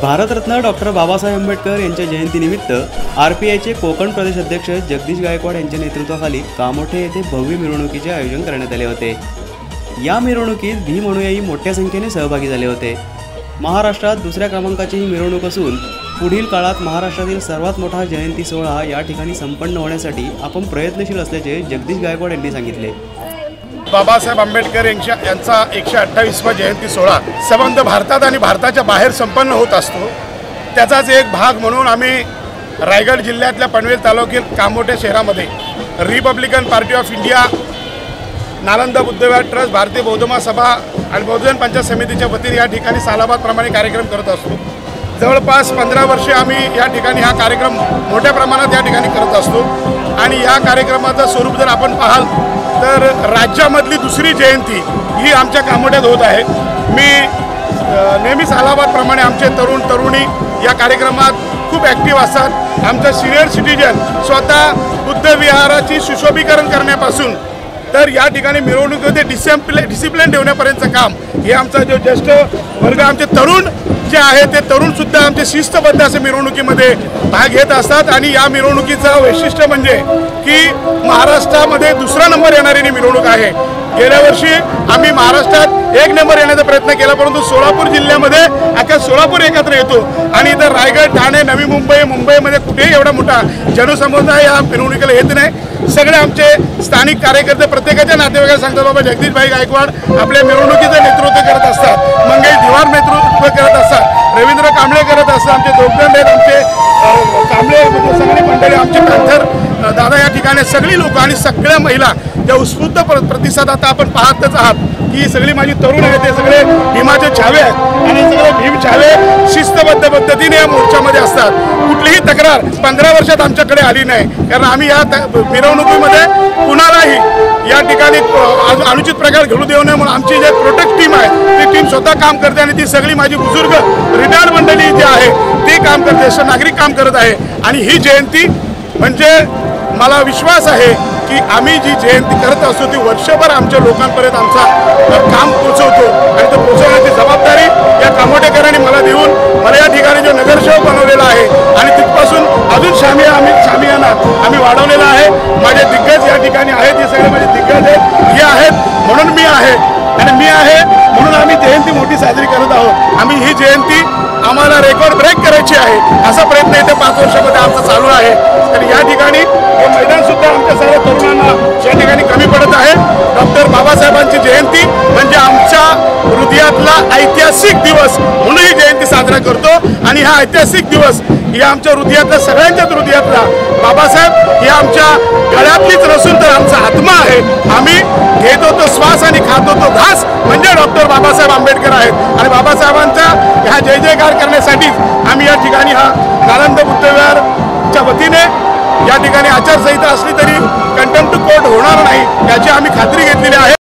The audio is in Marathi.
भारतरत्न डॉक्टर बाबासाहेब आंबेडकर यांच्या जयंतीनिमित्त आरपीआयचे कोकण प्रदेश अध्यक्ष जगदीश गायकवाड यांच्या नेतृत्वाखाली कामोठे येथे भव्य मिरवणुकीचे आयोजन करण्यात आले होते। या मिरवणुकीत भीम अनुयायी मोठ्या संख्येने सहभागी झाले होते। महाराष्ट्रात दुसऱ्या क्रमांकाची ही मिरवणूक असून पुढील काळात महाराष्ट्रातील सर्वात मोठा जयंती सोहळा या ठिकाणी संपन्न होण्यासाठी आपण प्रयत्नशील असल्याचे जगदीश गायकवाड यांनी सांगितले। बाबासाहेब आंबेडकर यांचा 128वा जयंती सोहळा संबंध भारतात आणि भारताच्या बाहेर संपन्न होत असतो। त्याचाच एक भाग म्हणून आम्ही रायगड जिल्ह्यातल्या पनवेल तालुक्यात कामोठे शहरामध्ये Republican party of India, Nalanda Buddhavihar trust, भारतीय बौद्ध महासभा आणि बहुजन पंचायत समितीच्या वतीने या ठिकाणी सालाबादप्रमाणे कार्यक्रम करत असतो। जवळपास 15 वर्षे आम्ही या ठिकाणी हा कार्यक्रम मोठ्या प्रमाणात या ठिकाणी करत असतो आणि या कार्यक्रमाचं स्वरूप जर आपण पाहाल तर राज्यामधली दुसरी जयंती ही आमच्या कामोठ्यात होत आहे। मी नेहमीच सालाबादप्रमाणे आमचे तरुण तरुणी या कार्यक्रमात खूप ॲक्टिव्ह असतात। आमच्या सिनियर सिटीजन स्वतः बुद्ध विहाराची सुशोभीकरण करण्यापासून तर या ठिकाणी मिरवणुकीमध्ये डिसिप्लिन ठेवण्यापर्यंतचं काम हे आमचा जो ज्येष्ठ वर्ग आमचे तरुण जे आहे ते तरुणसुद्धा आमचे शिस्तबद्ध असे मिरवणुकीमध्ये भाग घेत असतात। आणि या मिरवणुकीचं वैशिष्ट्य म्हणजे की महाराष्ट्रामध्ये दुसरा नंबर येणारी मिरवणूक आहे। गेल्या वर्षी आम्ही महाराष्ट्रात 1 नंबर येण्याचा प्रयत्न केला, परंतु सोलापूर जिल्ह्यामध्ये अख्खा सोलापूर एकत्र येतो आणि इथं रायगड, ठाणे, नवी मुंबई, मुंबईमध्ये कुठेही एवढा मोठा जनसमुदाय या मिरवणुकीला येत नाही। सगळे आमचे स्थानिक कार्यकर्ते प्रत्येकाच्या नातेवाईकांना सांगतात, बाबा जगदीशभाई गायकवाड आपल्या मिरवणुकीचं नेतृत्व करत असतात, मंगेश दिवार नेतृत्व करत असतात, रवींद्र कांबळे करत असतात, आमचे दोघजण आहेत, आमचे कांबळे म्हणजे सगळी मंडळी, आमचे पॅन्थर दादा या ठिकाणी सगळी लोक आणि सगळ्या महिला त्या उत्स्फूर्त प्रतिसाद आता आपण पाहतच आहात की सगळी माझी तरुण आहेत, ते सगळे भीमाचे छावे आहेत आणि सगळे भीम छावे शिस्तबद्ध पद्धतीने या मोर्चामध्ये असतात। कुठलीही तक्रार 15 वर्षात आमच्याकडे आली नाही, कारण आम्ही या मिरवणुकीमध्ये कुणालाही या ठिकाणी अनुचित प्रकार घडू देऊ नये म्हणून आमची जे प्रोटेक्ट टीम आहे ती टीम स्वतः काम करते आणि ती सगळी माझी बुजुर्ग रिटायर्ड मंडळी जी आहे ती काम करते, ज्येष्ठ नागरिक काम करत आहे। आणि ही जयंती म्हणजे मला विश्वास आहे की आम्ही जी जयंती करत असतो ती वर्षभर आमच्या लोकांपर्यंत आमचा काम पोहोचवतो आणि तो पोहोचवण्याची जबाबदारी या कामोठेकरांनी मला देऊन मला या ठिकाणी जो नगरसेवक बनवलेला आहे आणि तिथपासून अजून शामियाना आम्ही वाढवलेला आहे। माझे दिग्गज या ठिकाणी आहेत, हे सगळे माझे दिग्गज आहेत, हे आहेत म्हणून मी आहे आणि मी आहे म्हणून आम्ही जयंती मोठी साजरी करत आहोत। आम्ही ही जयंती आम्हाला रेकॉर्ड ब्रेक करायची आहे असा प्रयत्न येत्या 5 वर्षामध्ये आमचा चालू आहे। तर या ठिकाणी हे मैदानसुद्धा आमच्या सर्व तरुणांना या ठिकाणी कमी पडत आहे। डॉक्टर बाबासाहेबांची जयंती म्हणजे आमच्या हृदयातला ऐतिहासिक दिवस म्हणून ही जयंती साजरा करतो आणि हा ऐतिहासिक दिवस ही आमच्या हृदयातला सगळ्यांच्याच हृदयातला बाबासाहेब हे आमच्या गळ्यातलीच नसून तर आमचा आत्मा आहे। आम्ही घेतो तो श्वास आणि खातो तो घास म्हणजे डॉक्टर बाबासाहेब आंबेडकर आहेत आणि बाबासाहेबांचा ह्या जय जयकार करण्यासाठीच आम्ही या ठिकाणी हा नालंदा बुद्धविहारच्या वतीने या ठिकाणी आचारसंहिता असली तरी कंटेम्प्ट टू कोर्ट होणार नाही याची आम्ही खात्री घेतलेली आहे।